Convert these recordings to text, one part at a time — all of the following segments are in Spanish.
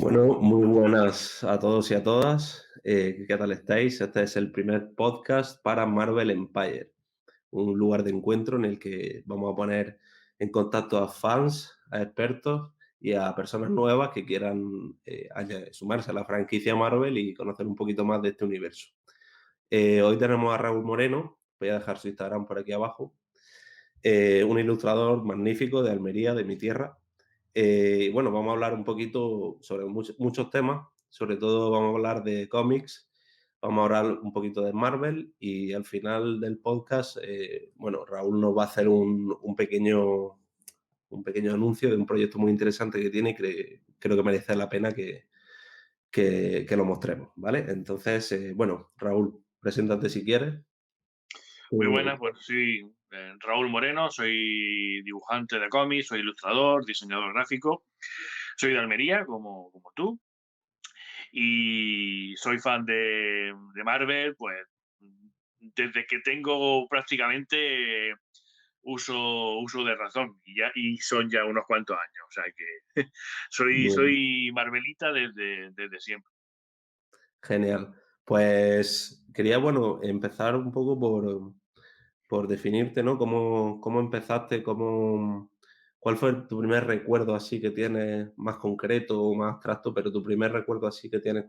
Bueno, muy buenas a todos y a todas. ¿Qué tal estáis? Este es el primer podcast para Marvel Empire, un lugar de encuentro en el que vamos a poner en contacto a fans, a expertos y a personas nuevas que quieran sumarse a la franquicia Marvel y conocer un poquito más de este universo. Hoy tenemos a Raúl Moreno, voy a dejar su Instagram por aquí abajo, un ilustrador magnífico de Almería, de mi tierra. Y bueno, vamos a hablar un poquito sobre muchos temas, sobre todo vamos a hablar de cómics, vamos a hablar un poquito de Marvel y al final del podcast, bueno, Raúl nos va a hacer un pequeño anuncio de un proyecto muy interesante que tiene y creo que merece la pena que lo mostremos, ¿vale? Entonces, bueno, Raúl, preséntate si quieres. Muy Eh, buenas, pues soy Raúl Moreno, soy dibujante de cómics, soy ilustrador, diseñador gráfico, soy de Almería, como tú, y soy fan de Marvel, pues desde que tengo prácticamente uso de razón, y son ya unos cuantos años, o sea que Bueno, soy Marvelita desde siempre. genial. Pues quería, bueno, empezar un poco por definirte, ¿no? ¿Cómo empezaste? ¿Cuál fue tu primer recuerdo así que tienes más concreto o más abstracto, pero tu primer recuerdo así que tienes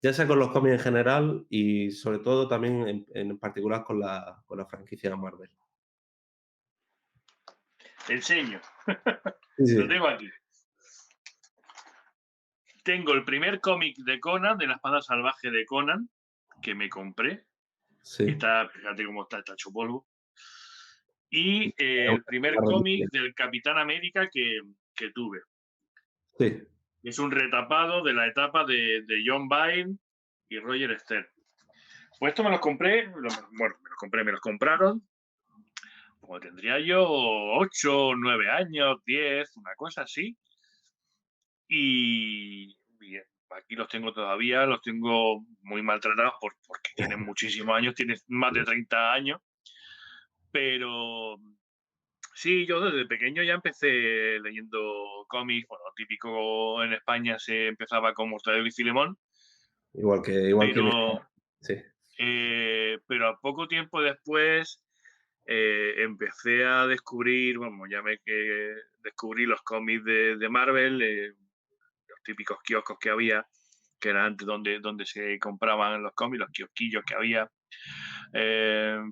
ya sea con los cómics en general y sobre todo también en particular con la franquicia Marvel? Te enseño, Sí, lo sí. tengo aquí. Tengo el primer cómic de Conan, de la espada salvaje de Conan, que me compré. Sí. Fíjate cómo está hecho polvo. Y Era el primer una cómic reliquia. del Capitán América que tuve. Sí, Es un retapado de la etapa de John Byrne y Roger Stern. Pues esto me los compré, me los compraron, como tendría yo 8, 9 años, 10, una cosa así. Y bien, aquí los tengo todavía, los tengo muy maltratados porque tienen muchísimos años, tienen más de 30 años, pero sí, yo desde pequeño ya empecé leyendo cómics, bueno, típico en España se empezaba con Mortadelo y Filemón, igual que mi pero, sí, pero a poco tiempo después empecé a descubrir, bueno, que descubrí los cómics de Marvel, los típicos kioscos que había, que era antes donde se compraban los cómics, los kiosquillos que había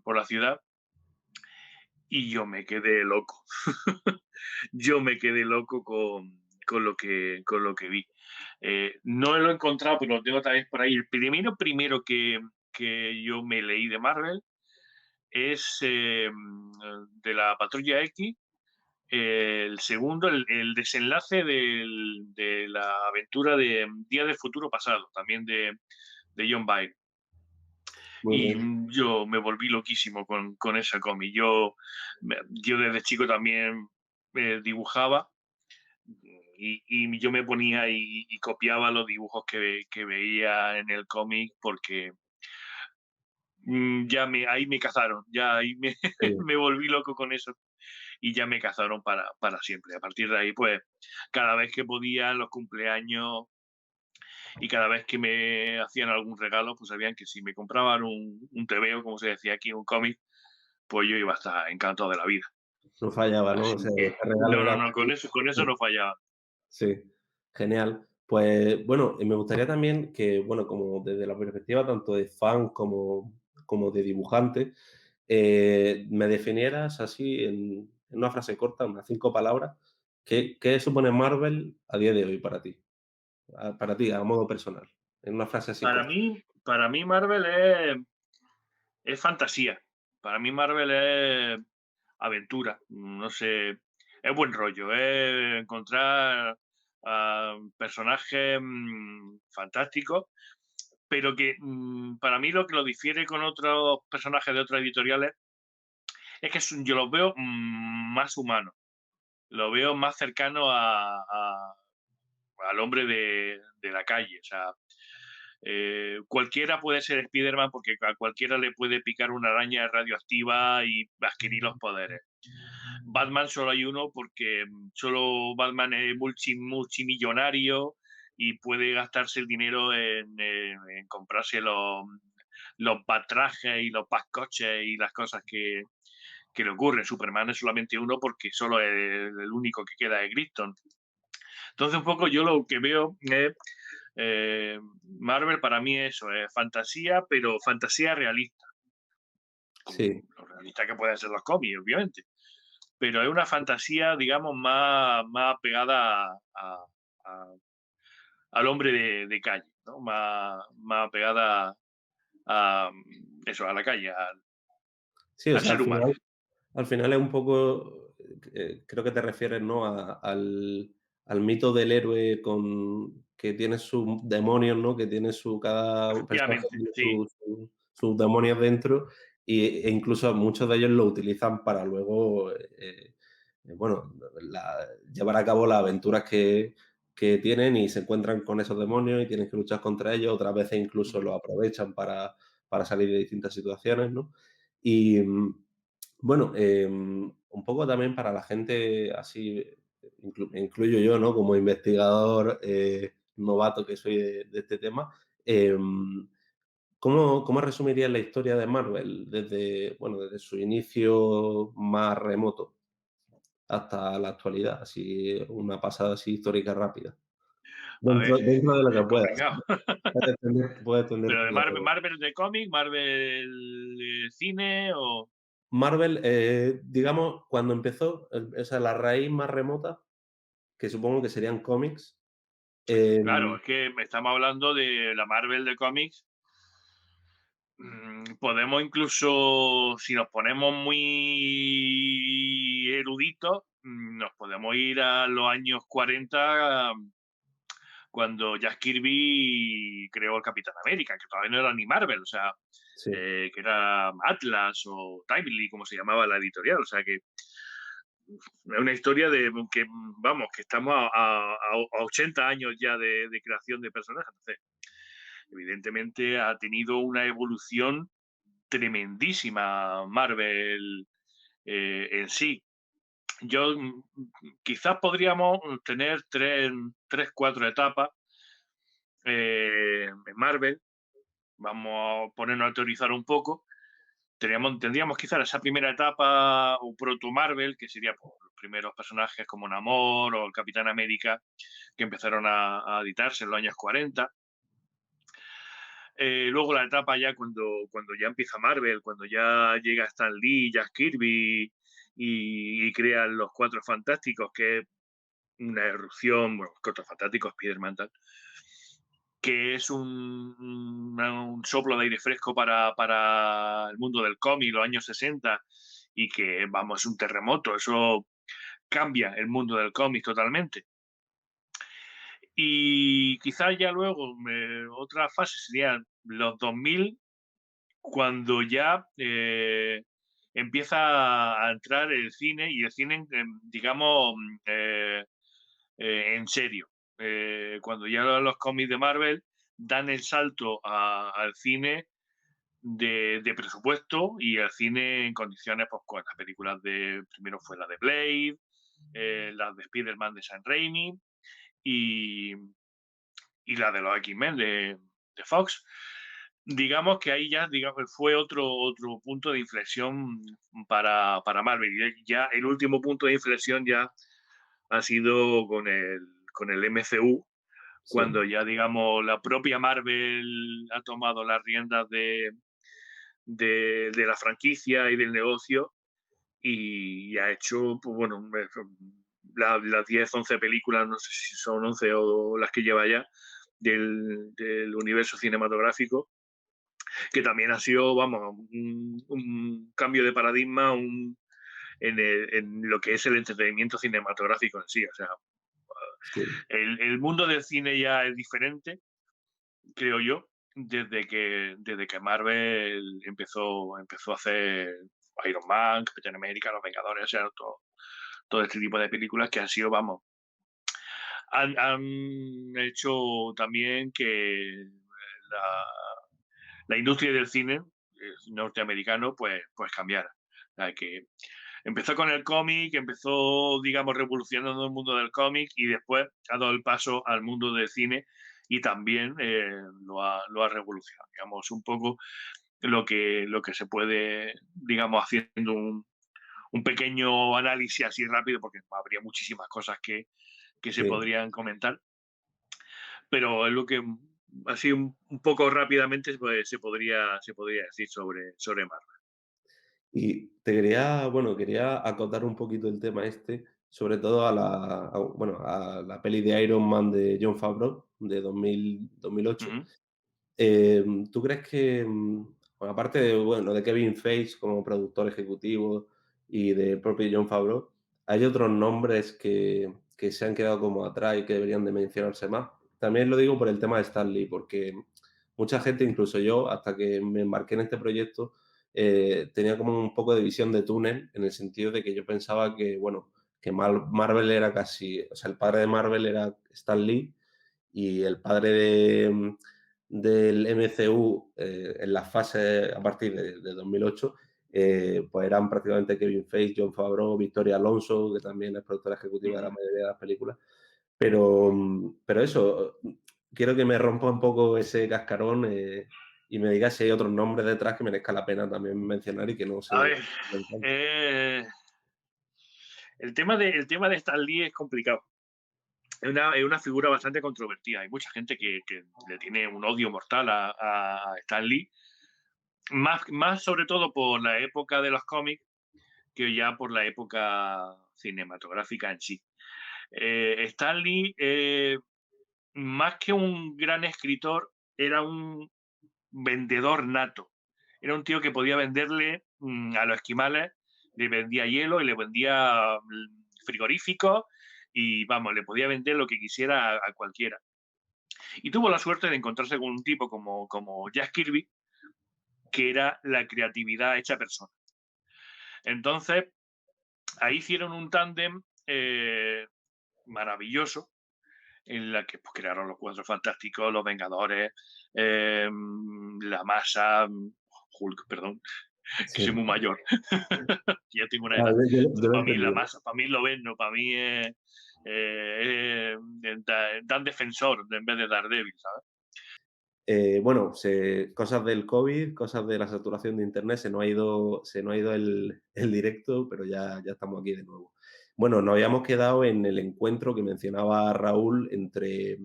por la ciudad, y yo me quedé loco. Yo me quedé loco con lo que vi. No lo he encontrado, pero lo tengo otra vez por ahí. El primero que yo me leí de Marvel es de la Patrulla X. El segundo, el desenlace de la aventura de Día del Futuro Pasado, también de John Byrne. muy Y bien. yo me volví loquísimo con ese cómic. Yo desde chico también dibujaba y yo me ponía y copiaba los dibujos que veía en el cómic porque ahí me cazaron, ya ahí Sí. me volví loco con eso y ya me cazaron para siempre. A partir de ahí, pues, cada vez que podía, en los cumpleaños y cada vez que me hacían algún regalo, pues sabían que si me compraban un TVO, como se decía aquí, un cómic, pues yo iba a estar encantado de la vida. No fallaba, ¿no? O Así sea, que, ese regalo no, no, era no, con eso no fallaba. sí, genial. Pues bueno, y me gustaría también que, bueno, como desde la perspectiva tanto de fan como de dibujante, me definieras así en una frase corta, unas 5 palabras, ¿qué supone Marvel a día de hoy para ti? Para ti, a modo personal, en una frase así corta. Para mí Marvel es fantasía. Para mí Marvel es aventura. No sé, es buen rollo. Es encontrar personajes fantásticos, pero que para mí lo que lo difiere con otros personajes de otras editoriales es que yo los veo más humanos. Lo veo más cercano al hombre de la calle. O sea, cualquiera puede ser Spider-Man porque a cualquiera le puede picar una araña radioactiva y adquirir los poderes. Batman solo hay uno porque solo Batman es multimillonario y puede gastarse el dinero en comprarse los batrajes y los pascoches y las cosas que le ocurren. Superman es solamente uno porque solo el único que queda es Krypton. Entonces, un poco yo lo que veo es Marvel para mí eso, es fantasía, pero fantasía realista, como Sí, lo realista que pueden ser los cómics, obviamente. Pero es una fantasía, digamos, más pegada a- al hombre de calle, ¿no? Más pegada a eso, a la calle, sí, o al sea, ser humano. al final es un poco, creo que te refieres, ¿no? Al mito del héroe que tiene sus demonios, ¿no? Que tiene cada personaje Efectivamente, tiene sí. sus demonios dentro e incluso muchos de ellos lo utilizan para luego, bueno, llevar a cabo las aventuras que tienen y se encuentran con esos demonios y tienen que luchar contra ellos. Otras veces incluso Ujú. lo aprovechan para salir de distintas situaciones, ¿no? Y, bueno, un poco también para la gente así, me incluyo yo, ¿no? Como investigador novato que soy de este tema, ¿cómo resumirías la historia de Marvel desde, bueno, desde su inicio más remoto hasta la actualidad? Así, una pasada así histórica rápida. A ver, Dentro de lo que es puedas. complicado. Puedes Pero extenderte de ya. Marvel de cómic, Marvel de cine o... Marvel, digamos, cuando empezó, o sea, la raíz más remota, que supongo que serían cómics. Claro, Em, es que estamos hablando de la Marvel de cómics. Podemos incluso, si nos ponemos muy eruditos, nos podemos ir a los años 40, cuando Jack Kirby creó el Capitán América, que todavía no era ni Marvel, o sea, sí, que era Atlas o Timely, como se llamaba la editorial. O sea que es una historia de que, vamos, que estamos a 80 años ya de creación de personajes. Entonces, evidentemente ha tenido una evolución tremendísima Marvel en sí. Yo quizás podríamos tener cuatro etapas en Marvel. Vamos a ponernos a teorizar un poco. Tendríamos quizás esa primera etapa o proto Marvel, que sería pues, los primeros personajes como Namor o el Capitán América, que empezaron a editarse en los años 40. Luego la etapa ya cuando ya empieza Marvel, cuando ya llega Stan Lee, Jack Kirby y crean los Cuatro Fantásticos, que es una erupción, bueno, Cuatro Fantásticos, Spider-Man, tal, que es un soplo de aire fresco para el mundo del cómic, los años 60, y que, vamos, es un terremoto, eso cambia el mundo del cómic totalmente. Y quizás ya luego, otra fase serían los 2000, cuando ya empieza a entrar el cine y el cine, digamos, en serio. Cuando ya los cómics de Marvel dan el salto al cine de presupuesto y al cine en condiciones, pues con las películas primero fue la de Blade, las de Spider-Man de Sam Raimi y, y la de los X-Men de Fox. Digamos que ahí ya fue otro punto de inflexión para Marvel. Y ya el último punto de inflexión ya ha sido con el MCU, sí. cuando ya, digamos, la propia Marvel ha tomado las riendas de la franquicia y del negocio y ha hecho, pues bueno, las 10, 11 películas, no sé si son 11 o las que lleva ya, del universo cinematográfico, que también ha sido, vamos, un cambio de paradigma en lo que es el entretenimiento cinematográfico en sí. O sea, Sí, el mundo del cine ya es diferente, creo yo, desde que Marvel empezó a hacer Iron Man, Capitán América, Los Vengadores, o sea, todo este tipo de películas que han sido, vamos, han hecho también que la, la industria del cine norteamericano pues cambiara. O sea, que empezó con el cómic, empezó, digamos, revolucionando el mundo del cómic y después ha dado el paso al mundo del cine y también lo ha revolucionado. Digamos, un poco lo que se puede, digamos, haciendo un pequeño análisis así rápido, porque habría muchísimas cosas que se Sí. podrían comentar, pero es lo que así un poco rápidamente pues, se podría decir sobre Marvel. Y te quería, bueno, quería acotar un poquito el tema este, sobre todo bueno, a la peli de Iron Man de Jon Favreau de 2008. Ujú, ¿Tú crees que, bueno, aparte de, bueno, de Kevin Feige como productor ejecutivo y del propio Jon Favreau, hay otros nombres que se han quedado como atrás y que deberían de mencionarse más? También lo digo por el tema de Stan Lee, porque mucha gente, incluso yo, hasta que me embarqué en este proyecto, tenía como un poco de visión de túnel, en el sentido de que yo pensaba que, bueno, que Marvel era casi, o sea, el padre de Marvel era Stan Lee y el padre del MCU en las fases a partir de 2008, pues eran prácticamente Kevin Feige, Jon Favreau, Victoria Alonso, que también es productora ejecutiva de la ujú. mayoría de las películas. Pero eso, quiero que me rompa un poco ese cascarón y me digas si hay otros nombres detrás que merezca la pena también mencionar y que no A se ver, ven tanto. eh, el tema de Stan Lee es complicado. Es una figura bastante controvertida. Hay mucha gente que le tiene un odio mortal a Stan Lee, más sobre todo por la época de los cómics que ya por la época cinematográfica en sí. Stan Lee, más que un gran escritor, era un vendedor nato. Era un tío que podía venderle a los esquimales, le vendía hielo y le vendía frigoríficos y vamos, le podía vender lo que quisiera a cualquiera. Y tuvo la suerte de encontrarse con un tipo como Jack Kirby, que era la creatividad hecha persona. Entonces, ahí hicieron un tándem maravilloso en la que pues, crearon los Cuatro Fantásticos, los Vengadores, la Masa, Hulk, perdón, que soy Sí. muy mayor, que ya tengo una Ah, edad. yo lo he Para mí la entendido. Masa, para mí lo ven, no, para mí es Dan Defensor en vez de Daredevil, ¿sabes? Bueno, cosas del COVID, cosas de la saturación de internet, se nos ha ido el directo, pero ya estamos aquí de nuevo. Bueno, nos habíamos quedado en el encuentro que mencionaba Raúl entre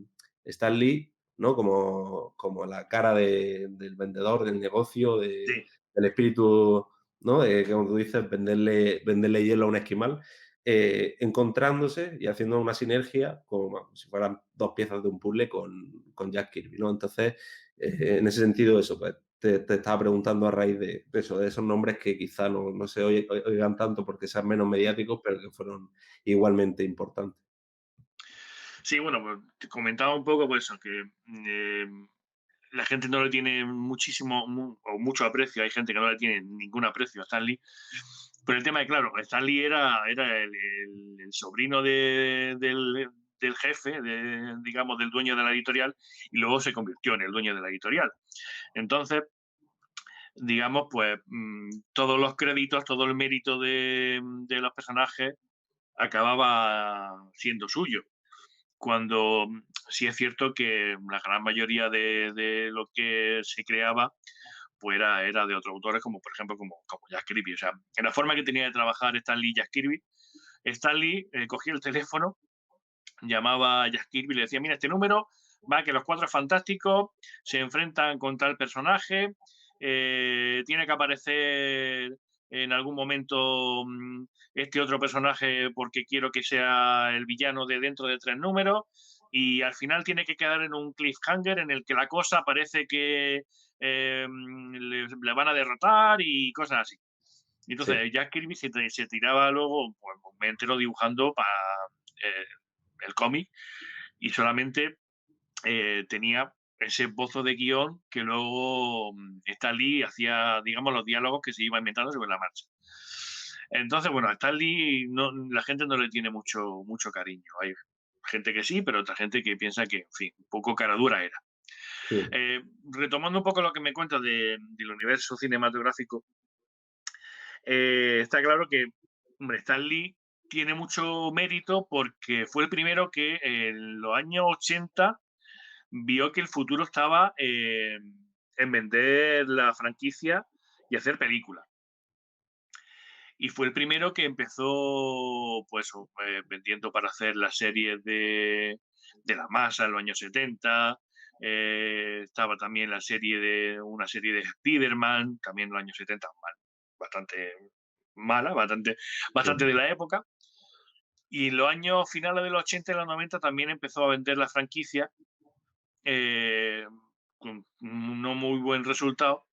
Stan Lee, ¿no? Como la cara del vendedor, del negocio, Sí. del espíritu, ¿no? De, como tú dices, venderle hielo a un esquimal, encontrándose y haciendo una sinergia como si fueran dos piezas de un puzzle con Jack Kirby, ¿no? Entonces, en ese sentido, eso, pues te estaba preguntando a raíz de eso, de esos nombres que quizá no se oigan tanto porque sean menos mediáticos, pero que fueron igualmente importantes. Sí, bueno, pues te comentaba un poco pues eso, que la gente no le tiene muchísimo o mucho aprecio, hay gente que no le tiene ningún aprecio a Stan Lee, pero el tema es claro, Stan Lee era el sobrino del jefe, digamos, del dueño de la editorial, y luego se convirtió en el dueño de la editorial. Entonces, digamos, pues todos los créditos, todo el mérito de los personajes acababa siendo suyo cuando sí es cierto que la gran mayoría de lo que se creaba pues era de otros autores, como por ejemplo como Jack Kirby. O sea, en la forma que tenía de trabajar Stan Lee y Jack Kirby, Stan Lee cogía el teléfono, llamaba a Jack Kirby y le decía, mira, este número va que los Cuatro Fantásticos se enfrentan con tal personaje, tiene que aparecer en algún momento este otro personaje porque quiero que sea el villano de dentro de 3 números y al final tiene que quedar en un cliffhanger en el que la cosa parece que le van a derrotar y cosas así. Y Sí, entonces Jack Kirby se tiraba luego, pues me entero dibujando para el cómic y solamente tenía ese bozo de guión que luego Stan Lee hacía, digamos, los diálogos que se iba inventando sobre la marcha. Entonces, bueno, a Stan Lee la gente no le tiene mucho cariño. Hay gente que sí, pero otra gente que piensa que, en fin, un poco cara dura era. sí, Retomando un poco lo que me cuentas del universo cinematográfico, está claro que hombre, Stan Lee tiene mucho mérito porque fue el primero que en los años 80 vio que el futuro estaba en vender la franquicia y hacer películas. Y fue el primero que empezó, pues, vendiendo para hacer las series de la masa en los años 70. Estaba también una serie de Spider-Man, también en los años 70, bastante mala, bastante Sí, de la época. Y en los años finales de los 80 y los 90 también empezó a vender la franquicia eh, con un no muy buen resultado,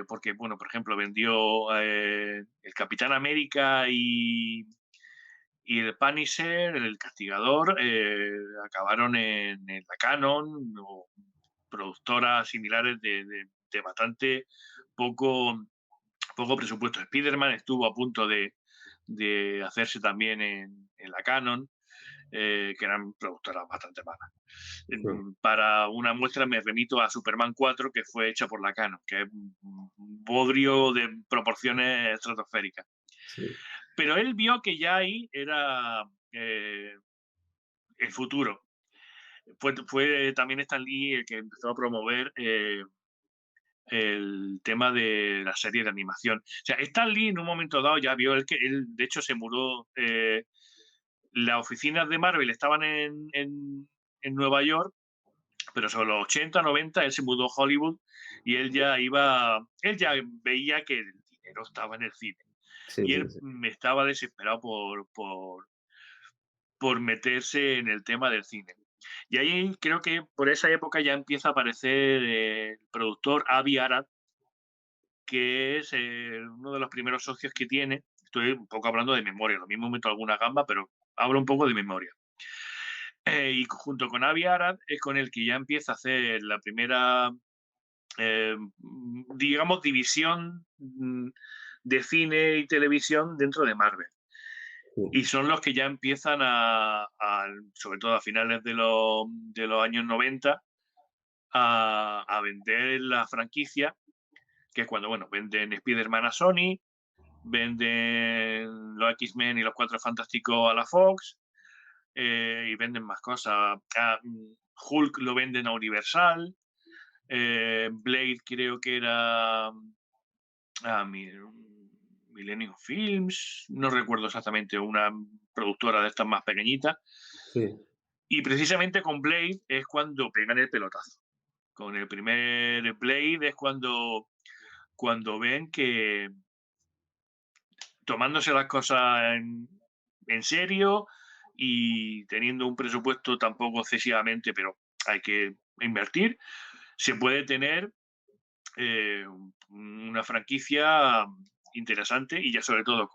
porque, bueno, por ejemplo, vendió el Capitán América y el Punisher, el Castigador, acabaron en la Canon o productoras similares de bastante poco, poco presupuesto. Spider-Man estuvo a punto de hacerse también en la Canon, que eran productoras bastante malas. sí, Para una muestra me remito a Superman 4, que fue hecha por la Canon, que es un bodrio de proporciones estratosféricas. sí, Pero él vio que ya ahí era el futuro. Fue también Stan Lee el que empezó a promover el tema de la serie de animación. O sea, Stan Lee en un momento dado ya vio que él de hecho se mudó. Las oficinas de Marvel estaban en Nueva York, pero sobre los 80, 90 él se mudó a Hollywood y él ya veía que el dinero estaba en el cine. sí, Y sí, él sí, estaba desesperado por meterse en el tema del cine. Y ahí creo que por esa época ya empieza a aparecer el productor Avi Arad, que es uno de los primeros socios que tiene. Estoy un poco hablando de memoria, lo mismo meto alguna gamba, pero hablo un poco de memoria. Y junto con Avi Arad es con el que ya empieza a hacer la primera, digamos, división de cine y televisión dentro de Marvel. Y sí, son los que ya empiezan sobre todo a finales de los años 90, a vender la franquicia, que es cuando, bueno, venden Spider-Man a Sony, venden los X-Men y los Cuatro Fantásticos a la Fox, y venden más cosas. Hulk lo venden a Universal, Blade creo que era a Millennium Films, no recuerdo exactamente, una productora de estas más pequeñitas. sí, Y precisamente con Blade es cuando pegan el pelotazo. Con el primer Blade es cuando ven que tomándose las cosas en serio y teniendo un presupuesto tampoco excesivamente, pero hay que invertir, se puede tener eh, una franquicia interesante y ya sobre todo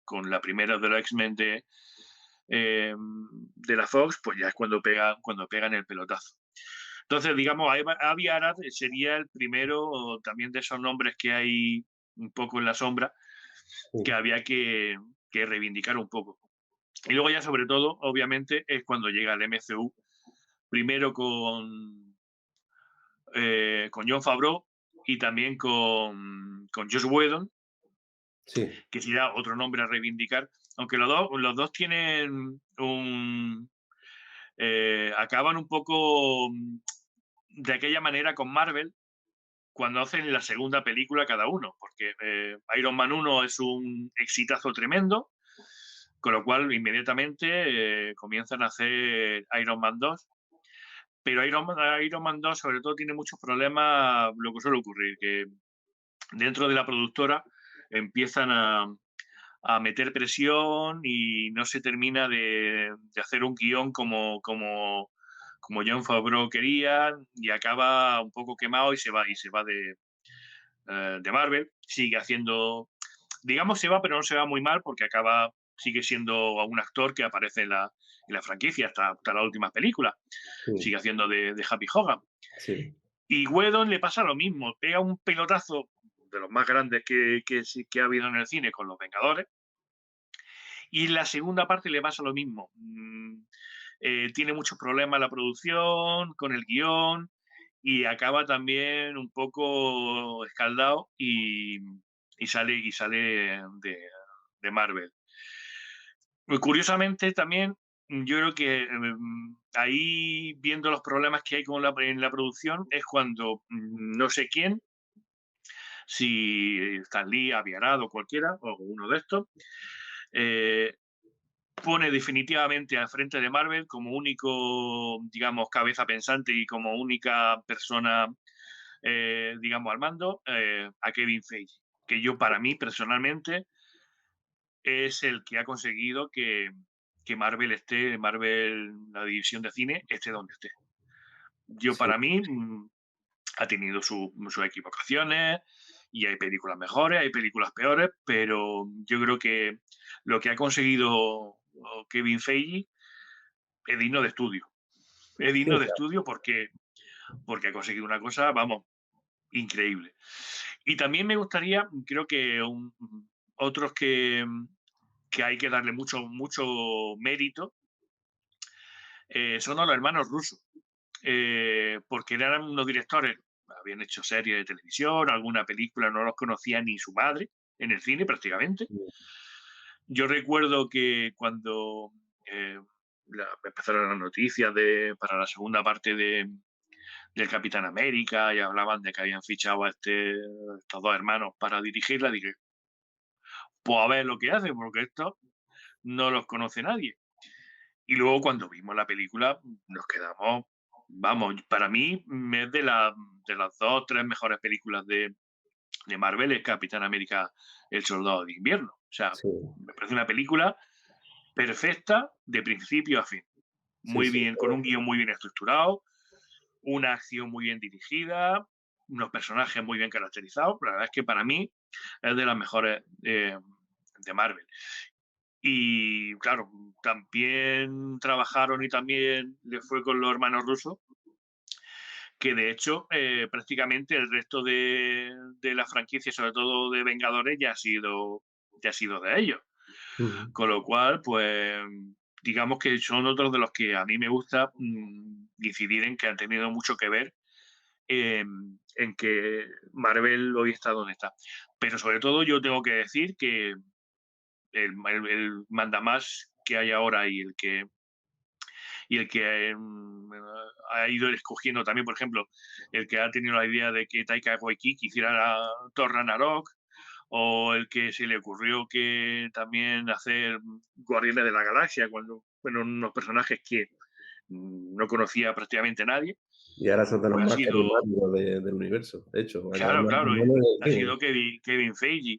con la primera de los X-Men de la Fox, pues ya es cuando pegan el pelotazo. Entonces, digamos, Avi Arad sería el primero también de esos nombres que hay un poco en la sombra, que sí, había que reivindicar un poco. Y luego ya sobre todo, obviamente, es cuando llega el MCU, primero con Jon Favreau y también con Joss Whedon, sí, que sería otro nombre a reivindicar, aunque los dos tienen acaban un poco de aquella manera con Marvel cuando hacen la segunda película cada uno, porque Iron Man 1 es un exitazo tremendo, con lo cual inmediatamente comienzan a hacer Iron Man 2, pero Iron Man 2 sobre todo tiene muchos problemas, lo que suele ocurrir, que dentro de la productora empiezan a meter presión y no se termina de hacer un guión como Jon Favreau quería y acaba un poco quemado y se va de Marvel. Sigue haciendo, digamos, se va, pero no se va muy mal porque sigue siendo un actor que aparece en la franquicia hasta la última película. sí, Sigue haciendo de Happy Hogan. sí, Y Whedon le pasa lo mismo, pega un pelotazo de los más grandes que ha habido en el cine con Los Vengadores. Y la segunda parte le pasa lo mismo. Tiene muchos problemas la producción, con el guión, y acaba también un poco escaldado y sale de de Marvel. Pues, curiosamente también, yo creo que ahí viendo los problemas que hay con en la producción es cuando no sé quién, si Stan Lee, Aviarado, cualquiera, o uno de estos, eh, pone definitivamente al frente de Marvel como único, digamos, cabeza pensante y como única persona, digamos, al mando, a Kevin Feige, que yo para mí personalmente es el que ha conseguido que Marvel, la división de cine, esté donde esté. Yo Sí, para mí ha tenido sus equivocaciones y hay películas mejores, hay películas peores, pero yo creo que lo que ha conseguido Kevin Feige es digno de estudio. Es sí, digno de estudio porque ha conseguido una cosa, vamos, increíble. Y también me gustaría, creo que otros que hay que darle mucho mérito son a los hermanos rusos, porque eran unos directores, habían hecho series de televisión, alguna película, no los conocía ni su madre en el cine prácticamente. sí, Yo recuerdo que cuando eh, empezaron las noticias para la segunda parte del Capitán América y hablaban de que habían fichado a estos dos hermanos para dirigirla, dije, pues a ver lo que hacen, porque estos no los conoce nadie. Y luego cuando vimos la película nos quedamos, vamos, para mí es de las dos, tres mejores películas de Marvel, es Capitán América, El Soldado de Invierno. O sea, sí, me parece una película perfecta de principio a fin. sí, Muy sí, bien, con un guión muy bien estructurado, una acción muy bien dirigida, unos personajes muy bien caracterizados. La verdad es que para mí es de las mejores de Marvel. Y claro, también trabajaron y también le fue con los hermanos rusos, que de hecho prácticamente el resto de la franquicia, sobre todo de Vengadores, ya ha sido de ellos. ujú, Con lo cual, pues digamos que son otros de los que a mí me gusta incidir en que han tenido mucho que ver en que Marvel hoy está donde está. Pero sobre todo yo tengo que decir que el mandamás que hay ahora y el que ha ido escogiendo también, por ejemplo, el que ha tenido la idea de que Taika Waititi hiciera Thor Ragnarok, o el que se le ocurrió que también hacer Guardianes de la Galaxia, cuando fueron unos personajes que no conocía prácticamente nadie, y ahora son de los pues ha más sido, carismáticos del universo, de hecho, de los claro, más claro, buenos del ha cine. sido Kevin Feige.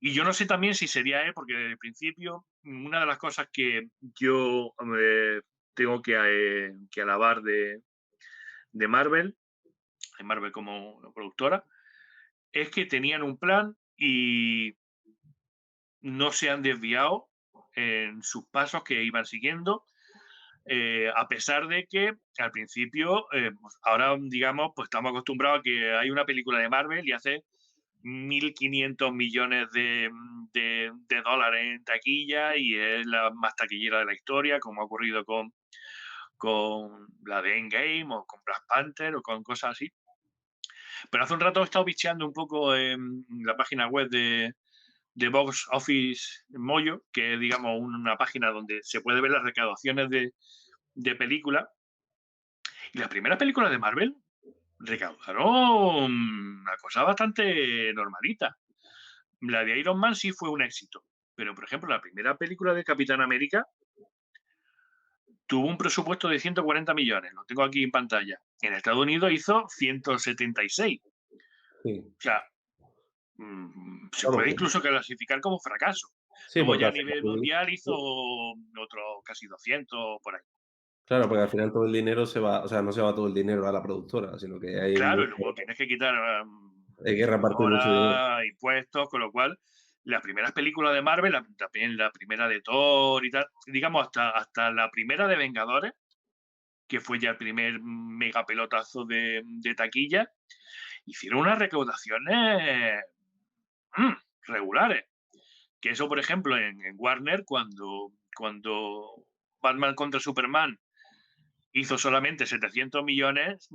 Y yo no sé también si sería él, porque desde el principio, una de las cosas que yo tengo que alabar de Marvel, de Marvel como productora, es que tenían un plan y no se han desviado en sus pasos que iban siguiendo, a pesar de que al principio, pues ahora digamos, pues estamos acostumbrados a que hay una película de Marvel y hace 1.500 millones de dólares en taquilla y es la más taquillera de la historia, como ha ocurrido con la de Endgame o con Black Panther o con cosas así. Pero hace un rato he estado bicheando un poco en la página web de Box Office Mojo, que es, digamos, una página donde se puede ver las recaudaciones de películas. Y las primeras películas de Marvel recaudaron una cosa bastante normalita. La de Iron Man sí fue un éxito. Pero, por ejemplo, la primera película de Capitán América tuvo un presupuesto de 140 millones. Lo tengo aquí en pantalla. En Estados Unidos hizo 176. Sí, O sea, se vamos, puede incluso clasificar como fracaso. sí, Luego porque ya a al nivel final, mundial hizo otro casi 200 por ahí. claro, porque al final todo el dinero se va, o sea, no se va todo el dinero a la productora, sino que hay Claro, y mucho, luego tienes que quitar hay que repartir mucho dinero. impuestos, con lo cual las primeras películas de Marvel, también la primera de Thor y tal, digamos hasta la primera de Vengadores, que fue ya el primer mega pelotazo de taquilla, hicieron unas recaudaciones mm, regulares. Que eso, por ejemplo, en Warner, cuando Batman contra Superman hizo solamente 700 millones,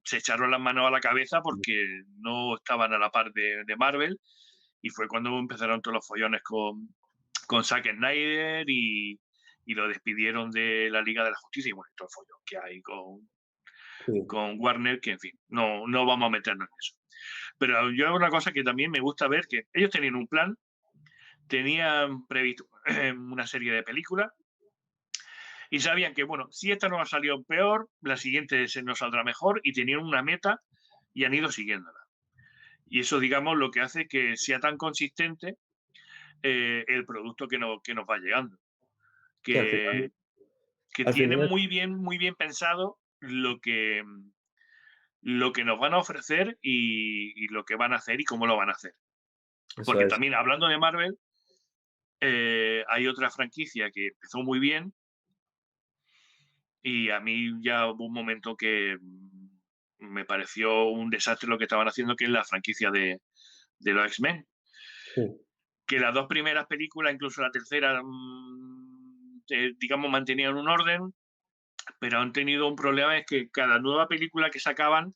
se echaron las manos a la cabeza porque no estaban a la par de Marvel y fue cuando empezaron todos los follones con Zack Snyder y lo despidieron de la Liga de la Justicia y bueno, todo el follón que hay Sí, con Warner, que en fin, no vamos a meternos en eso. Pero yo hago una cosa que también me gusta ver, que ellos tenían un plan, tenían previsto una serie de películas y sabían que, bueno, si esta no ha salido peor, la siguiente se nos saldrá mejor y tenían una meta y han ido siguiéndola. Y eso, digamos, lo que hace que sea tan consistente el producto que nos va llegando. sí, Que, que al tienen final muy bien pensado lo que nos van a ofrecer y lo que van a hacer y cómo lo van a hacer. eso Porque es, también hablando de Marvel, hay otra franquicia que empezó muy bien y a mí ya hubo un momento que me pareció un desastre lo que estaban haciendo, que es la franquicia de los X-Men. sí, Que las dos primeras películas, incluso la tercera, digamos, mantenían un orden, pero han tenido un problema, es que cada nueva película que sacaban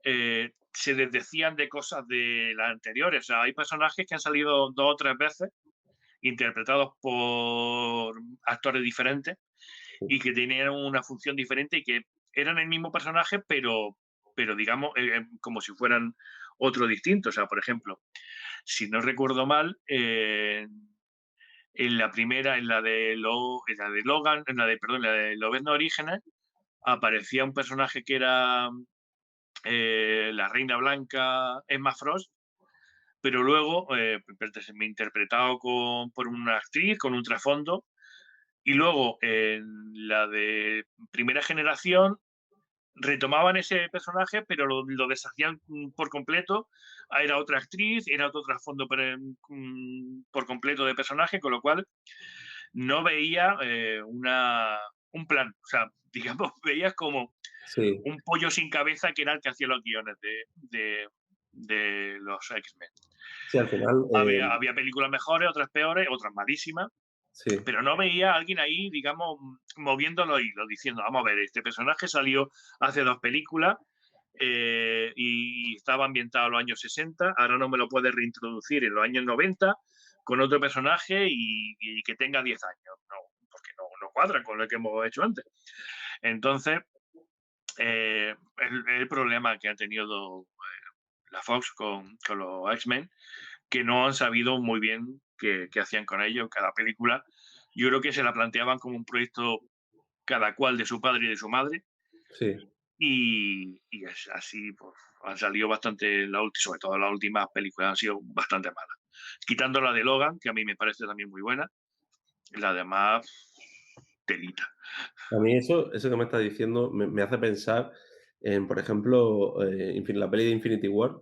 se desdecían de cosas de las anteriores. O sea, hay personajes que han salido dos o tres veces interpretados por actores diferentes sí, y que tenían una función diferente y que eran el mismo personaje, pero digamos, como si fueran otro distinto. O sea, por ejemplo, si no recuerdo mal, en la primera, en la de Logan, perdón, en la de Lobezno Orígenes, aparecía un personaje que era la Reina Blanca, Emma Frost, pero luego me interpretado por una actriz con un trasfondo. Y luego en la de primera generación retomaban ese personaje, pero lo deshacían por completo. Era otra actriz, era otro trasfondo por completo de personaje, con lo cual no veía un plan. O sea, digamos, veías como sí, un pollo sin cabeza que era el que hacía los guiones de los X-Men. sí, al final, Había películas mejores, otras peores, otras malísimas, sí, pero no veía a alguien ahí, digamos, moviendo los hilos, diciendo, vamos a ver, este personaje salió hace dos películas y estaba ambientado en los años 60, ahora no me lo puedes reintroducir en los años 90 con otro personaje y que tenga 10 años, no, porque no cuadra con lo que hemos hecho antes. Entonces, el problema que ha tenido la Fox con los X-Men, que no han sabido muy bien qué hacían con ellos. Cada película, yo creo que se la planteaban como un proyecto cada cual de su padre y de su madre, sí. y es así, pues, han salido bastante, sobre todo las últimas películas han sido bastante malas. Quitando la de Logan, que a mí me parece también muy buena, la demás, telita. A mí eso que me estás diciendo me hace pensar en, por ejemplo, la peli de Infinity War.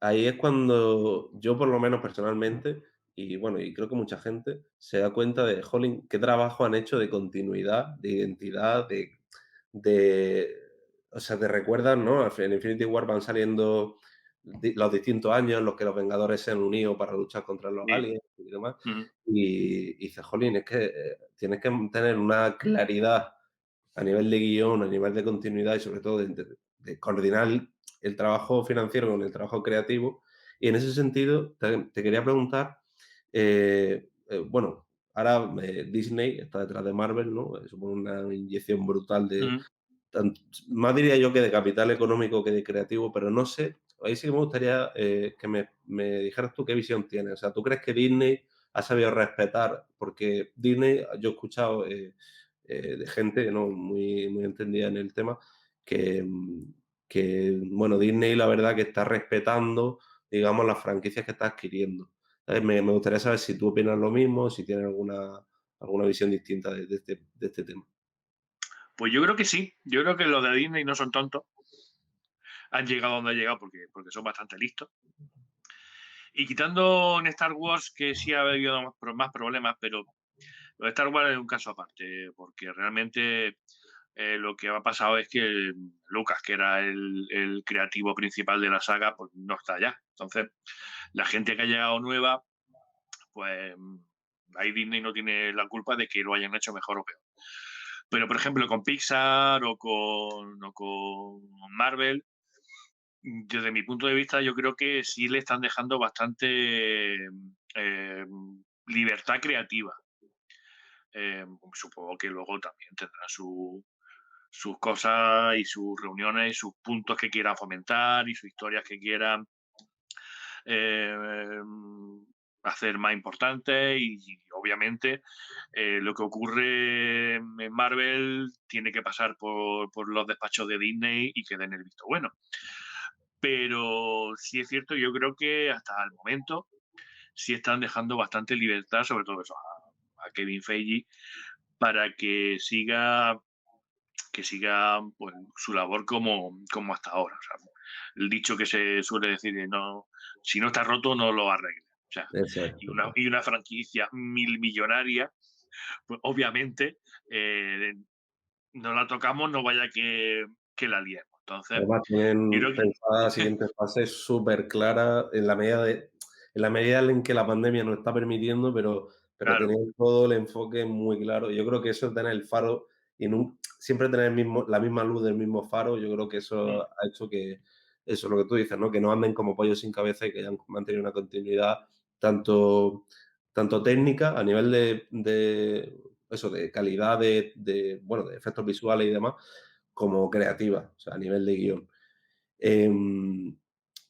Ahí es cuando yo, por lo menos personalmente, y bueno, y creo que mucha gente se da cuenta de, jolín, qué trabajo han hecho de continuidad, de identidad, de o sea, te recuerdan, ¿no? En Infinity War van saliendo los distintos años en los que los Vengadores se han unido para luchar contra los Sí. aliens y demás. Ujú, Y dices, jolín, es que tienes que tener una claridad a nivel de guión, a nivel de continuidad y sobre todo de coordinar el trabajo financiero con el trabajo creativo. Y en ese sentido, te quería preguntar, bueno, ahora Disney está detrás de Marvel, ¿no? Supone una inyección brutal de, ujú. más diría yo que de capital económico que de creativo, pero no sé, ahí sí que me gustaría que me dijeras tú qué visión tienes. O sea, ¿tú crees que Disney ha sabido respetar? Porque Disney, yo he escuchado de gente ¿no? muy entendida en el tema, que, bueno, Disney la verdad que está respetando, digamos, las franquicias que está adquiriendo. ¿Sabes? Me gustaría saber si tú opinas lo mismo, si tienes alguna visión distinta de este tema. Pues yo creo que sí, yo creo que los de Disney no son tontos, han llegado donde han llegado porque son bastante listos. Y quitando en Star Wars, que sí ha habido más problemas, pero lo de Star Wars es un caso aparte, porque realmente lo que ha pasado es que Lucas, que era el creativo principal de la saga, pues no está ya. Entonces, la gente que ha llegado nueva, pues ahí Disney no tiene la culpa de que lo hayan hecho mejor o peor. Pero, por ejemplo, con Pixar o con Marvel, desde mi punto de vista, yo creo que sí le están dejando bastante eh, libertad creativa. Supongo que luego también tendrá sus cosas y sus reuniones y sus puntos que quieran fomentar y sus historias que quieran eh, hacer más importantes y obviamente lo que ocurre en Marvel tiene que pasar por los despachos de Disney y que den el visto bueno. Pero sí es cierto, yo creo que hasta el momento sí están dejando bastante libertad, sobre todo eso, a Kevin Feige, para que siga pues, su labor como hasta ahora. O sea, el dicho que se suele decir de no, si no está roto, no lo arregle. O sea, y Exacto. una franquicia millonaria, pues obviamente no la tocamos, no vaya que la liemos. Entonces, Además, yo tienen creo que pensada la siguiente fase súper clara en la medida en que la pandemia nos está permitiendo, pero claro, tener todo el enfoque muy claro. Yo creo que eso es tener el faro y siempre tener la misma luz del mismo faro, yo creo que eso mm, ha hecho que, eso es lo que tú dices, ¿no? Que no anden como pollos sin cabeza y que hayan mantenido una continuidad tanto, tanto técnica a nivel eso, de calidad bueno, de efectos visuales y demás, como creativa, o sea, a nivel de guión.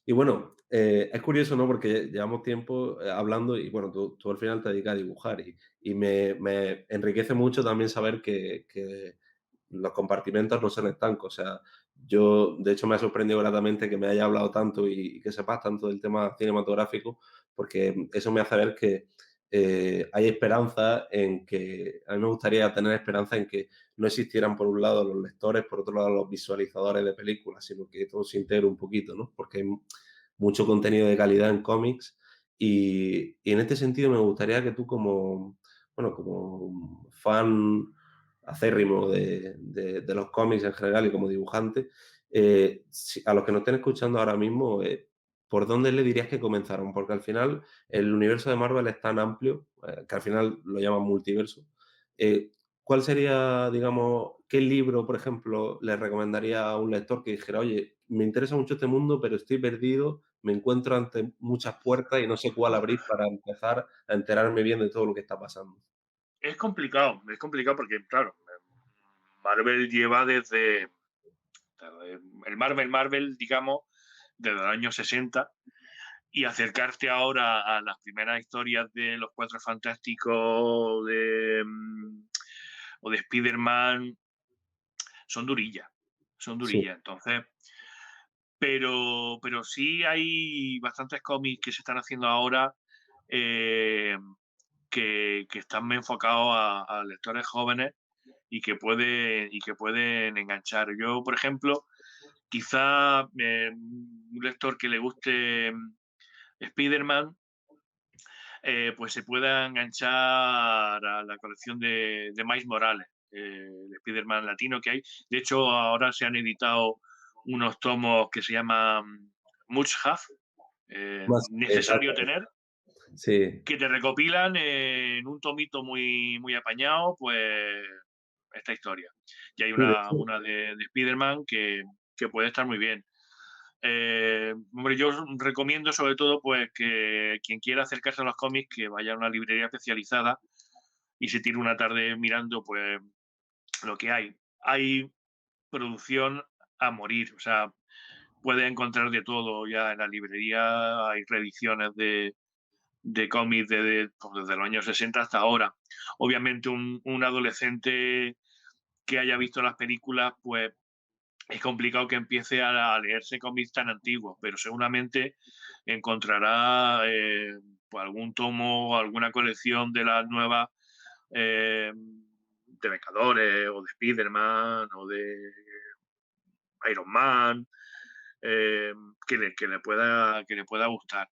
Y bueno, es curioso, ¿no? Porque llevamos tiempo hablando y bueno, tú al final te dedicas a dibujar y me enriquece mucho también saber que los compartimentos no son estancos. O sea, yo de hecho me ha sorprendido gratamente que me haya hablado tanto y que sepas tanto del tema cinematográfico, porque eso me hace ver que hay esperanza en que, a mí me gustaría tener esperanza en que no existieran por un lado los lectores, por otro lado los visualizadores de películas, sino que todo se integre un poquito, ¿no? Porque hay mucho contenido de calidad en cómics y en este sentido me gustaría que tú como, bueno, como fan acérrimo de los cómics en general y como dibujante, a los que nos estén escuchando ahora mismo, ¿por dónde le dirías que comenzaron? Porque al final el universo de Marvel es tan amplio, que al final lo llaman multiverso. Eh, ¿Cuál sería, digamos, qué libro, por ejemplo, le recomendaría a un lector que dijera, oye, me interesa mucho este mundo, pero estoy perdido, me encuentro ante muchas puertas y no sé cuál abrir para empezar a enterarme bien de todo lo que está pasando? es complicado porque, claro, Marvel lleva desde Marvel, digamos, desde los años 60 y acercarte ahora a las primeras historias de los Cuatro Fantásticos o de Spider-Man son durillas, son Sí, durillas. Entonces, pero sí hay bastantes cómics que se están haciendo ahora eh, que están muy enfocados a lectores jóvenes y que pueden enganchar. Yo, por ejemplo, quizá un lector que le guste Spider-Man, pues se pueda enganchar a la colección de Miles Morales, el Spider-Man latino que hay. De hecho, ahora se han editado unos tomos que se llaman Must Have, más necesario exacto, tener, sí. que te recopilan en un tomito muy, muy apañado, pues esta historia. Y hay Sí, de una, hecho, una de Spider-Man que puede estar muy bien. Hombre, yo recomiendo sobre todo pues que quien quiera acercarse a los cómics que vaya a una librería especializada y se tire una tarde mirando pues lo que hay. Hay producción a morir, o sea, puedes encontrar de todo ya en la librería, hay reediciones de cómics pues, desde los años 60 hasta ahora. Obviamente un adolescente que haya visto las películas, pues es complicado que empiece a leerse cómics tan antiguos, pero seguramente encontrará pues algún tomo o alguna colección de las nuevas de Vengadores o de Spider-Man o de Iron Man eh, que le pueda gustar.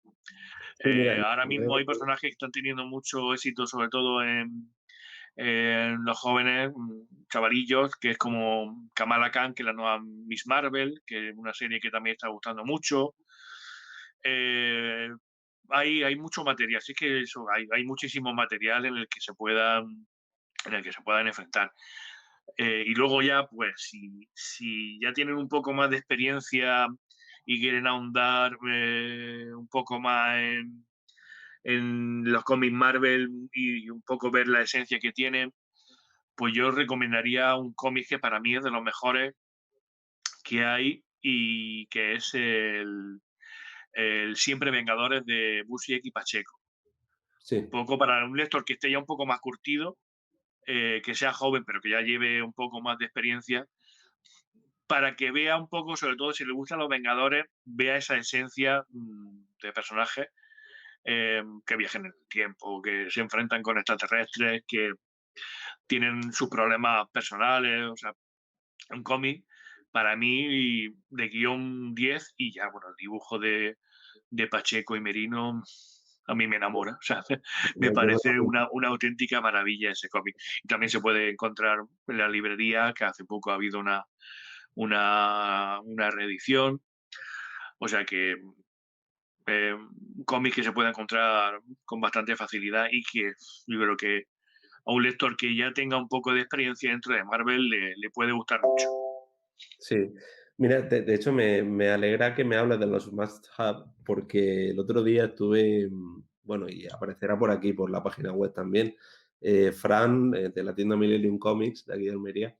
sí, mira, Ahora mismo hay personajes que están teniendo mucho éxito, sobre todo en los jóvenes, chavalillos, que es como Kamala Khan, que es la nueva Miss Marvel, que es una serie que también está gustando mucho. Eh, hay mucho material, sí que eso, hay muchísimo material en el que se puedan enfrentar. Y luego ya, pues, si ya tienen un poco más de experiencia y quieren ahondar un poco más en los cómics Marvel y un poco ver la esencia que tienen, pues yo recomendaría un cómic que para mí es de los mejores que hay y que es el Siempre Vengadores de Busiek y Pacheco. Un Sí, poco para un lector que esté ya un poco más curtido, que sea joven pero que ya lleve un poco más de experiencia, para que vea un poco, sobre todo si le gustan los Vengadores, vea esa esencia de personajes que viajan en el tiempo, que se enfrentan con extraterrestres, que tienen sus problemas personales, o sea, un cómic para mí de guión 10 y ya, bueno, el dibujo de Pacheco y Merino a mí me enamora, o sea, me yo me parece lo- una auténtica maravilla ese cómic. Y también se puede encontrar en la librería, que hace poco ha habido una reedición, o sea que un cómic que se puede encontrar con bastante facilidad y que yo creo que a un lector que ya tenga un poco de experiencia dentro de Marvel le puede gustar mucho. Sí. Mira, de hecho, me alegra que me hables de los must have, porque el otro día estuve, bueno, y aparecerá por aquí, por la página web también, Fran, de la tienda Millennium Comics, de aquí de Almería,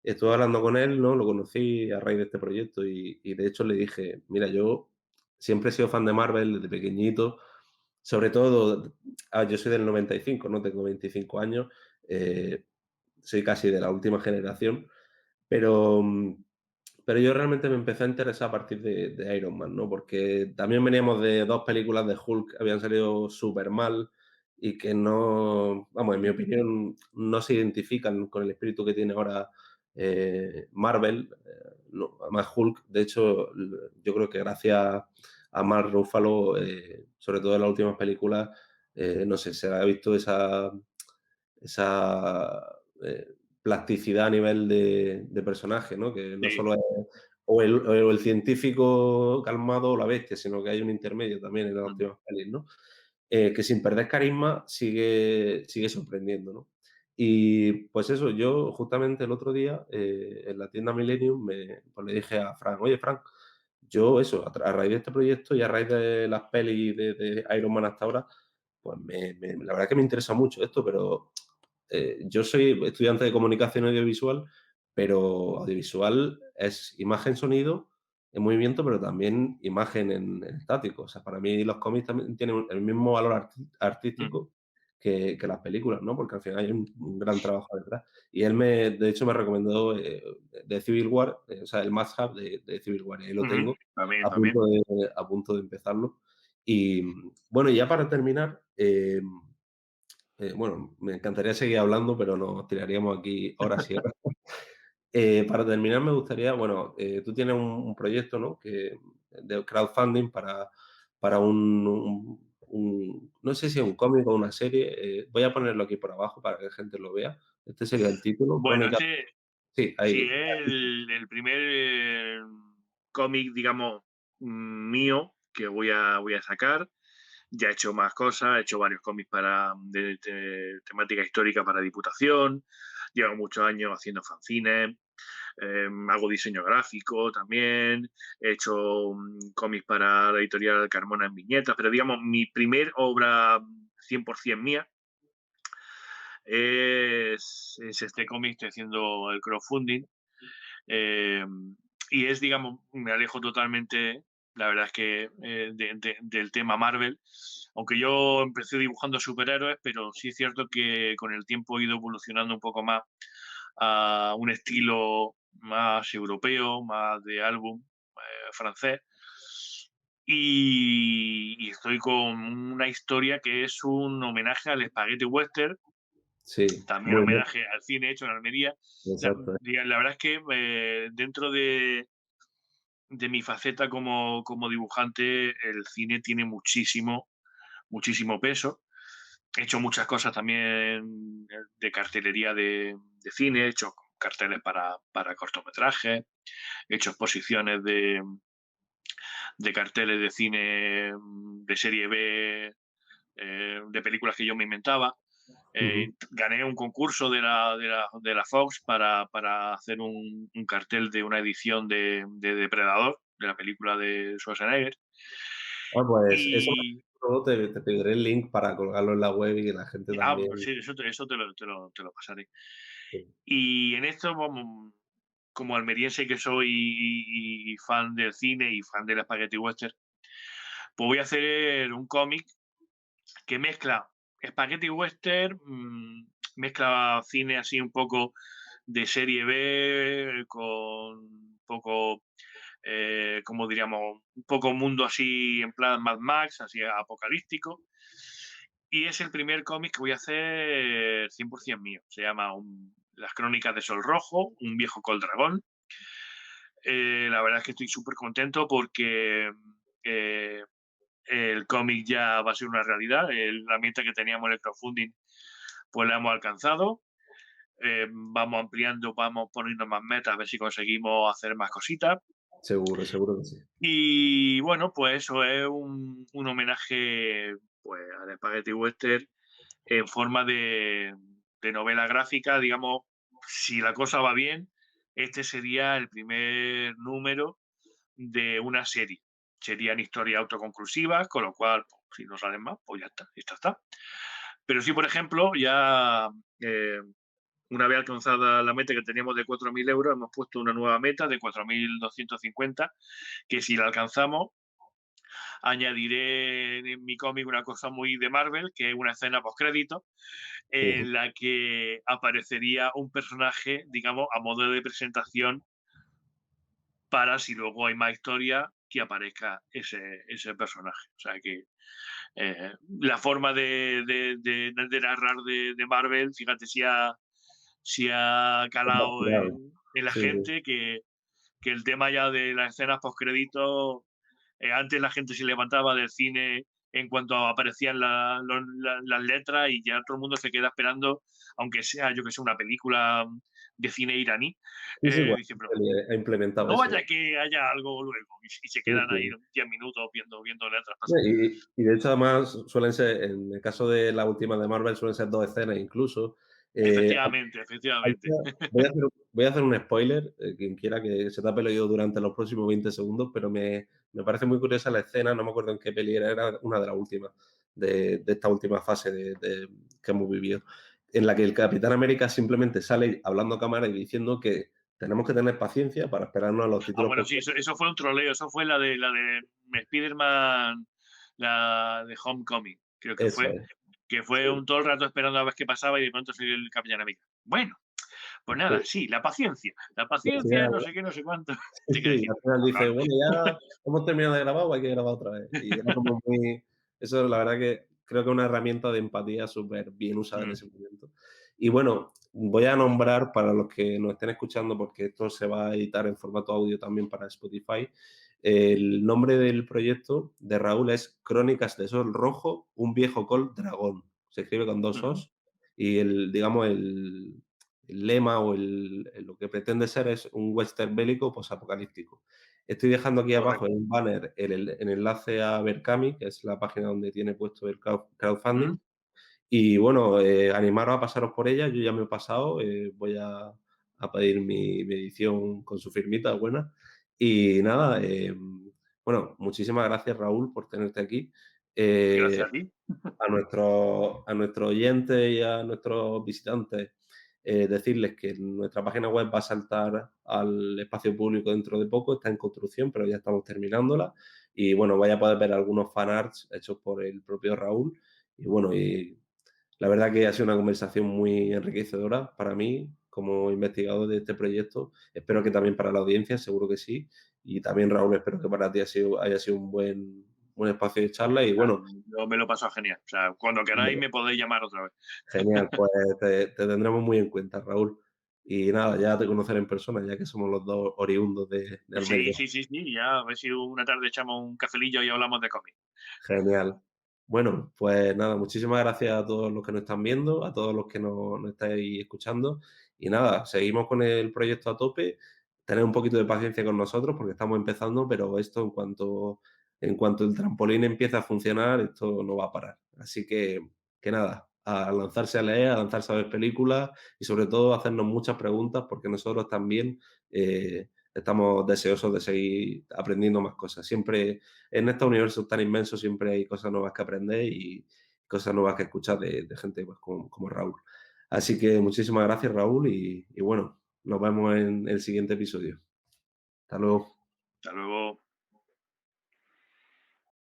estuve hablando con él, ¿no? Lo conocí a raíz de este proyecto y de hecho le dije, mira, yo siempre he sido fan de Marvel desde pequeñito, sobre todo, yo soy del 95, no tengo 25 años, eh, soy casi de la última generación, pero, pero yo realmente me empecé a interesar a partir de Iron Man, ¿no? Porque también veníamos de dos películas de Hulk que habían salido súper mal y que no, vamos, en mi opinión, no se identifican con el espíritu que tiene ahora Marvel. Además, Hulk, de hecho, yo creo que gracias a Mark Ruffalo, sobre todo en las últimas películas, no sé, se ha visto esa plasticidad a nivel de personaje, ¿no? Que no Sí. solo es o el científico calmado o la bestia, sino que hay un intermedio también en las Mm, últimas pelis, ¿no? Que sin perder carisma sigue sorprendiendo, ¿no? Y pues eso, yo justamente el otro día en la tienda Millennium pues le dije a Frank, oye Frank, yo eso, a raíz de este proyecto y a raíz de las pelis de Iron Man hasta ahora, pues la verdad que me interesa mucho esto, pero yo soy estudiante de comunicación audiovisual, pero audiovisual es imagen, sonido, en movimiento, pero también imagen en estático. O sea, para mí los cómics también tienen el mismo valor mm, artístico que las películas, ¿no? Porque al final hay un gran trabajo detrás. Y él, de hecho, me recomendó de Civil War, o sea, el must have de Civil War. Y ahí lo ujú. tengo También, a también. punto a punto de empezarlo. Y bueno, ya para terminar, bueno, me encantaría seguir hablando, pero nos tiraríamos aquí horas y horas. Para terminar, me gustaría, bueno, tú tienes un proyecto, ¿no? De crowdfunding para no sé si es un cómic o una serie. Voy a ponerlo aquí por abajo para que la gente lo vea. Este sería el título. Bueno, Crónica. este Sí, sí ahí. es el primer cómic, digamos, mío que voy a sacar. Ya he hecho más cosas, he hecho varios cómics de temática histórica para Diputación, llevo muchos años haciendo fanzines, hago diseño gráfico también, he hecho cómics para la editorial Carmona en viñetas, pero digamos, mi primer obra 100% mía es este cómic, estoy haciendo el crowdfunding, eh, y es, digamos, me alejo totalmente, la verdad es que del tema Marvel, aunque yo empecé dibujando superhéroes, pero sí es cierto que con el tiempo he ido evolucionando un poco más a un estilo más europeo, más de álbum francés. Y estoy con una historia que es un homenaje al Spaghetti Western, Sí, también muy bien. homenaje al cine hecho en Almería. O sea, Exacto. la verdad es que dentro de mi faceta como dibujante, el cine tiene muchísimo peso. He hecho muchas cosas también de cartelería de cine, he hecho carteles para cortometrajes, he hecho exposiciones de carteles de cine de serie B, de películas que yo me inventaba. Ujú. Gané un concurso de la Fox para hacer un cartel de una edición de Depredador, de la película de Schwarzenegger. Ah, pues eso Y luego te pediré el link para colgarlo en la web y que la gente pues también. sí, eso te lo pasaré. Sí, Y en esto, vamos, como almeriense que soy y fan del cine y fan del spaghetti western, pues voy a hacer un cómic que mezcla spaghetti western, mezcla cine así un poco de serie B, con un poco, como diríamos, un poco mundo así en plan Mad Max, así apocalíptico. Y es el primer cómic que voy a hacer 100% mío. Se llama Las Crónicas de Sol Rojo, un viejo col dragón. La verdad es que estoy súper contento porque eh, el cómic ya va a ser una realidad. La meta que teníamos en el crowdfunding, pues la hemos alcanzado. Vamos ampliando, vamos poniendo más metas, a ver si conseguimos hacer más cositas. seguro, seguro que sí. Y bueno, pues eso es un homenaje pues, al Spaghetti Western en forma de novela gráfica. Digamos, si la cosa va bien, este sería el primer número de una serie. Serían historias autoconclusivas, con lo cual, pues, si no salen más, pues ya está, esto está. Pero si, por ejemplo, ya una vez alcanzada la meta que teníamos de 4.000 euros, hemos puesto una nueva meta de 4.250, que si la alcanzamos, añadiré en mi cómic una cosa muy de Marvel, que es una escena postcrédito, Sí, en la que aparecería un personaje, digamos, a modo de presentación para si luego hay más historia que aparezca ese personaje. O sea que la forma de narrar de Marvel, fíjate si ha es calado vacilado. en la Sí, sí. gente que el tema ya de las escenas postcréditos, antes la gente se levantaba del cine en cuanto aparecían las letras y ya todo el mundo se queda esperando, aunque sea, yo que sé, una película de cine iraní, Sí, sí, bueno, dice, pero ha implementado no eso. vaya que haya algo luego, y se Sí, quedan ahí sí. 10 minutos viendo letras No, pasar. y de hecho, además, suelen ser, en el caso de la última de Marvel, suelen ser 2 escenas incluso. Efectivamente, Hay efectivamente. una voy a hacer un spoiler, quien quiera que se tape el oído durante los próximos 20 segundos, pero me parece muy curiosa la escena, no me acuerdo en qué peli era una de las últimas, de esta última fase que hemos vivido, en la que el Capitán América simplemente sale hablando a cámara y diciendo que tenemos que tener paciencia para esperarnos a los Ah, títulos bueno, sí, postcréditos. eso fue un troleo, eso fue la de Spider-Man, la de Homecoming, creo Eso es, que fue sí, un todo el rato esperando a ver qué pasaba y de pronto salió el Capitán América. Bueno, pues nada, sí. sí, la Y al paciencia, no final sé qué, no sé cuánto. sí, Te quedas sí, al diciendo, final dice: cabrones. "Bueno, ya hemos terminado de grabar, o hay que grabar otra vez". Y era como muy eso la verdad que creo que es una herramienta de empatía súper bien usada en Mm, ese momento. Y bueno, voy a nombrar para los que nos estén escuchando, porque esto se va a editar en formato audio también para Spotify, el nombre del proyecto de Raúl es Crónicas de Sol Rojo, un viejo col dragón. Se escribe con 2 ujú, os y digamos, el lema o lo que pretende ser es un western bélico posapocalíptico. Estoy dejando aquí abajo en correcto. un banner el enlace a Berkami, que es la página donde tiene puesto el crowdfunding. Mm, Y bueno, animaros a pasaros por ella. Yo ya me he pasado, voy a pedir mi edición con su firmita buena. Y nada, bueno, muchísimas gracias, Raúl, por tenerte aquí. Eh, gracias a ti. a nuestros oyentes y a nuestros visitantes, decirles que nuestra página web va a saltar al espacio público dentro de poco, está en construcción, pero ya estamos terminándola. Y bueno, vaya a poder ver algunos fanarts hechos por el propio Raúl. Y bueno, y la verdad que ha sido una conversación muy enriquecedora para mí como investigador de este proyecto. Espero que también para la audiencia, seguro que sí. Y también, Raúl, espero que para ti haya sido un buen espacio de charla. Y Ah, bueno, yo me lo paso genial. O sea, cuando queráis me podéis llamar otra vez. genial, pues te tendremos muy en cuenta, Raúl. Y nada, ya te conoceré en persona, ya que somos los dos oriundos de Sí, Almería. sí, sí, sí, ya a ver si una tarde echamos un cafelillo y hablamos de cómic. Genial. Bueno, pues nada, muchísimas gracias a todos los que nos están viendo, a todos los que nos estáis escuchando. Y nada, seguimos con el proyecto a tope. Tener un poquito de paciencia con nosotros porque estamos empezando, pero esto en cuanto el trampolín empiece a funcionar, esto no va a parar. Así que nada, a lanzarse a leer, a lanzarse a ver películas y sobre todo a hacernos muchas preguntas porque nosotros también estamos deseosos de seguir aprendiendo más cosas. Siempre en este universo tan inmenso siempre hay cosas nuevas que aprender y cosas nuevas que escuchar de gente pues, como Raúl. Así que muchísimas gracias, Raúl, y bueno, nos vemos en el siguiente episodio. Hasta luego. Hasta luego.